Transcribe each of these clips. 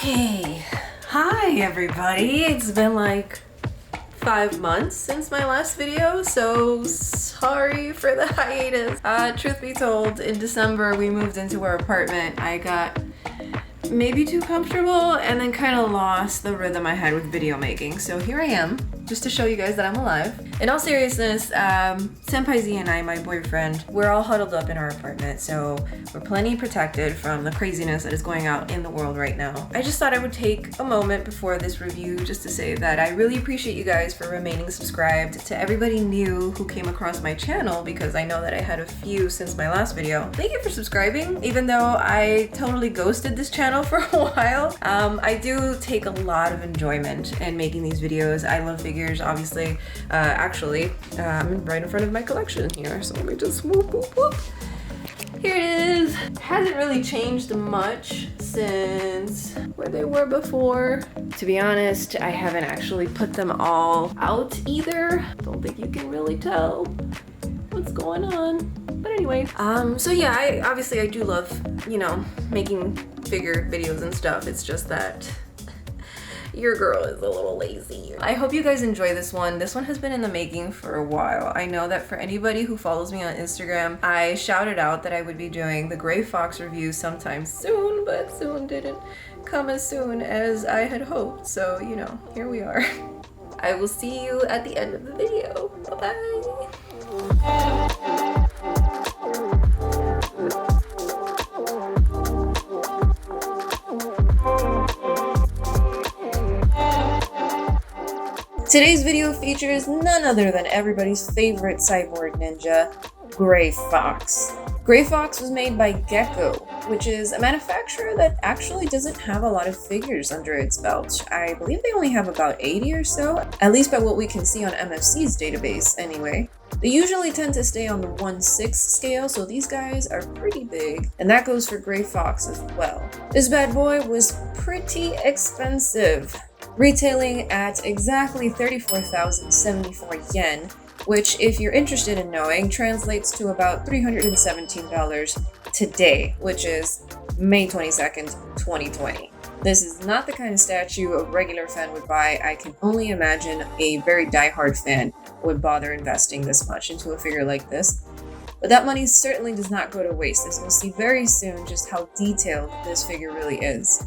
Okay, hi everybody. It's been like 5 months since my last video, so sorry for the hiatus. Truth be told, in December we moved into our apartment. I got maybe too comfortable and then kind of lost the rhythm I had with video making. So here I am, just to show you guys that I'm alive. In all seriousness, Senpai Z and I, my boyfriend, we're all huddled up in our apartment, so we're plenty protected from the craziness that is going out in the world right now. I just thought I would take a moment before this review just to say that I really appreciate you guys for remaining subscribed. To everybody new who came across my channel, because I know that I had a few since my last video, thank you for subscribing. Even though I totally ghosted this channel for a while, I do take a lot of enjoyment in making these videos. I love figures, obviously. Actually, I'm right in front of my collection here, so let me just whoop, whoop, whoop. Here it is. Hasn't really changed much since where they were before. To be honest, I haven't actually put them all out either. Don't think you can really tell what's going on. But anyway, so yeah, I do love, you know, making figure videos and stuff. It's just that your girl is a little lazy. I hope you guys enjoy this one. This one has been in the making for a while. I know that for anybody who follows me on Instagram, I shouted out that I would be doing the Gray Fox review sometime soon, but soon didn't come as soon as I had hoped. So, you know, here we are. I will see you at the end of the video. Bye-bye. Today's video features none other than everybody's favorite Cyborg Ninja, Gray Fox. Gray Fox was made by Gecco, which is a manufacturer that actually doesn't have a lot of figures under its belt. I believe they only have about 80 or so, at least by what we can see on MFC's database anyway. They usually tend to stay on the 1/6 scale, so these guys are pretty big, and that goes for Gray Fox as well. This bad boy was pretty expensive, retailing at exactly 34,074 yen, which, if you're interested in knowing, translates to about $317 today, which is May 22nd, 2020. This is not the kind of statue a regular fan would buy. I can only imagine a very die-hard fan would bother investing this much into a figure like this. But that money certainly does not go to waste, as we'll see very soon just how detailed this figure really is.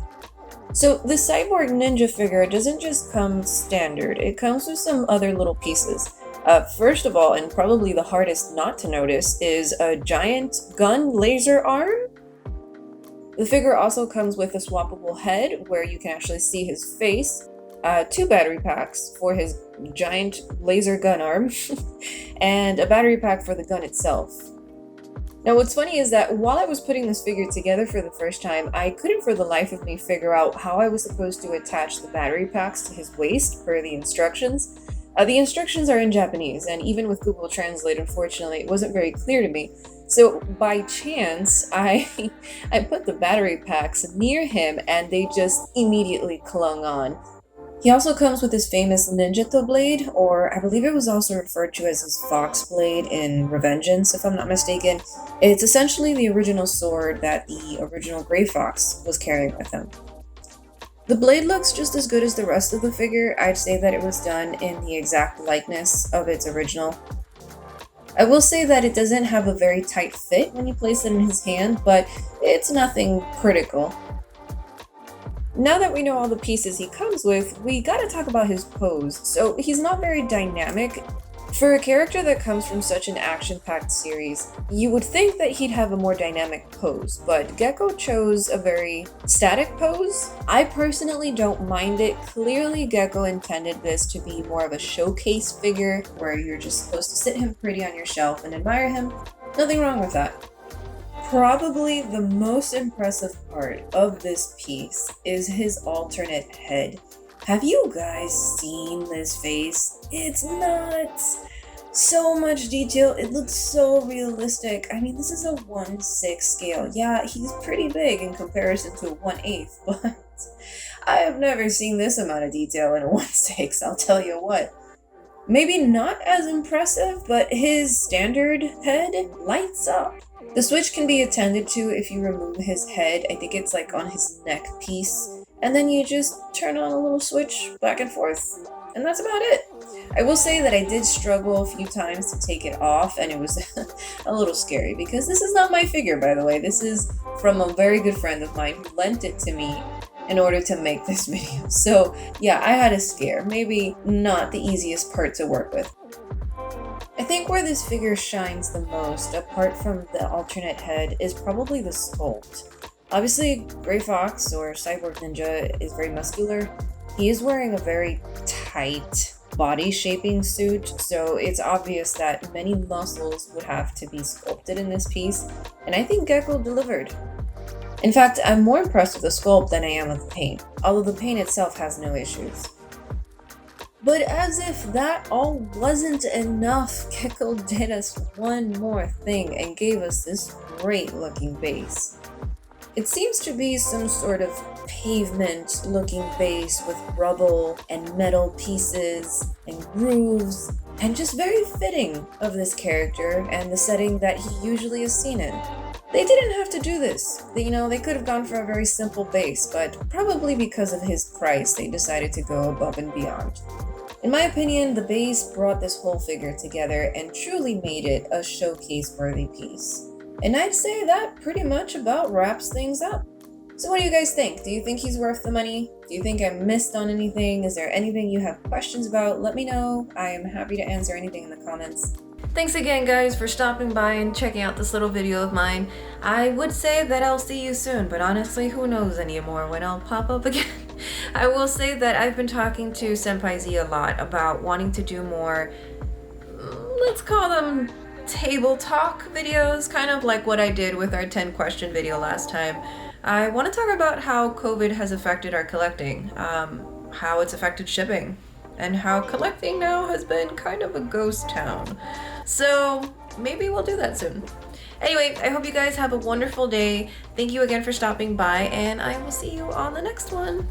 So the Cyborg Ninja figure doesn't just come standard, it comes with some other little pieces. First of all, and probably the hardest not to notice, is a giant gun laser arm. The figure also comes with a swappable head where you can actually see his face, 2 battery packs for his giant laser gun arm, and a battery pack for the gun itself. Now what's funny is that while I was putting this figure together for the first time, I couldn't for the life of me figure out how I was supposed to attach the battery packs to his waist per the instructions. The instructions are in Japanese, and even with Google Translate, unfortunately, it wasn't very clear to me. So by chance, I put the battery packs near him and they just immediately clung on. He also comes with his famous Ninjato blade, or I believe it was also referred to as his Fox blade in Revengeance, if I'm not mistaken. It's essentially the original sword that the original Gray Fox was carrying with him. The blade looks just as good as the rest of the figure. I'd say that it was done in the exact likeness of its original. I will say that it doesn't have a very tight fit when you place it in his hand, but it's nothing critical. Now that we know all the pieces he comes with, we gotta talk about his pose. So he's not very dynamic. For a character that comes from such an action-packed series, you would think that he'd have a more dynamic pose, but Gecco chose a very static pose. I personally don't mind it. Clearly Gecco intended this to be more of a showcase figure, where you're just supposed to sit him pretty on your shelf and admire him. Nothing wrong with that. Probably the most impressive part of this piece is his alternate head. Have you guys seen this face? It's nuts! So much detail, it looks so realistic. I mean, this is a 1/6 scale. Yeah, he's pretty big in comparison to a 1/8, but I have never seen this amount of detail in a 1/6, I'll tell you what. Maybe not as impressive, but his standard head lights up. The switch can be attended to if you remove his head. I think it's like on his neck piece, and then you just turn on a little switch back and forth, and that's about it. I will say that I did struggle a few times to take it off, and it was a little scary because this is not my figure, by the way. This is from a very good friend of mine who lent it to me in order to make this video. So yeah, I had a scare. Maybe not the easiest part to work with. I think where this figure shines the most, apart from the alternate head, is probably the sculpt. Obviously, Gray Fox, or Cyborg Ninja, is very muscular. He is wearing a very tight body shaping suit, so it's obvious that many muscles would have to be sculpted in this piece, and I think Gecco delivered. In fact, I'm more impressed with the sculpt than I am with the paint, although the paint itself has no issues. But as if that all wasn't enough, Gecco did us one more thing and gave us this great looking base. It seems to be some sort of pavement looking base with rubble and metal pieces and grooves, and just very fitting of this character and the setting that he usually is seen in. They didn't have to do this. They could have gone for a very simple base, but probably because of his price, they decided to go above and beyond. In my opinion, the base brought this whole figure together and truly made it a showcase-worthy piece. And I'd say that pretty much about wraps things up. So what do you guys think? Do you think he's worth the money? Do you think I missed on anything? Is there anything you have questions about? Let me know. I am happy to answer anything in the comments. Thanks again, guys, for stopping by and checking out this little video of mine. I would say that I'll see you soon, but honestly, who knows anymore when I'll pop up again. I will say that I've been talking to Senpai Z a lot about wanting to do more, let's call them table talk videos, kind of like what I did with our 10 question video last time. I want to talk about how COVID has affected our collecting, how it's affected shipping, and how collecting now has been kind of a ghost town. So maybe we'll do that soon. Anyway, I hope you guys have a wonderful day. Thank you again for stopping by, and I will see you on the next one.